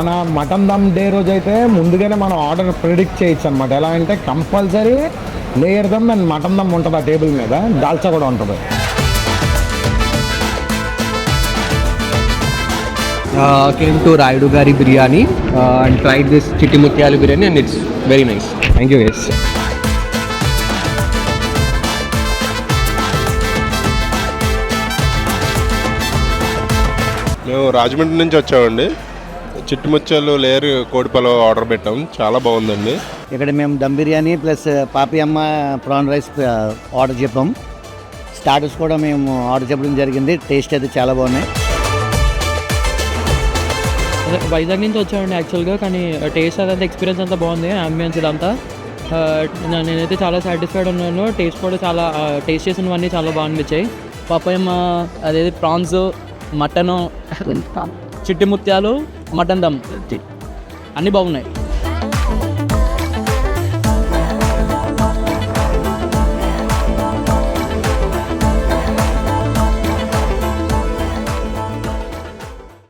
మన mutton dum day రోజు అయితే ముందుగానే మనం ఆర్డర్ ప్రిడిక్ట్ చేయొచ్చు అనమాట. ఎలా అంటే compulsory layer dum and mutton dum ఉంటుంది ఆ టేబుల్ మీద, దాల్చా కూడా ఉంటుంది. Came to Raidu Gari Biryani and tried this Chitti Mutyalu Biryani and it's very nice. Thank you guys. మేము రాజమండ్రి నుంచి వచ్చామండి. చిట్టి ముత్యాలు లేయర్ కోడిపలో ఆర్డర్ పెట్టాం, చాలా బాగుందండి. ఇక్కడ మేము దమ్ బిర్యానీ ప్లస్ పాపి అమ్మ ప్రాన్ రైస్ ఆర్డర్ చెప్పాం. స్టార్టర్స్ కూడా మేము ఆర్డర్ చెప్పడం జరిగింది. టేస్ట్ అయితే చాలా బాగున్నాయి. వైజాగ్ నుంచి వచ్చామండి యాక్చువల్గా, కానీ టేస్ట్ అదంతా ఎక్స్పీరియన్స్ అంతా బాగుంది. అంబియన్స్ ఇదంతా నేనైతే చాలా సాటిస్ఫైడ్ ఉన్నాను. టేస్ట్ కూడా చాలా టేస్ట్ చేసినవన్నీ చాలా బాగా అనిపించాయి. పప్పయమ్మ అదేది ప్రాన్స్, మటను, చిట్టి ముత్యాలు, మటన్ దమ్ అన్నీ బాగున్నాయి.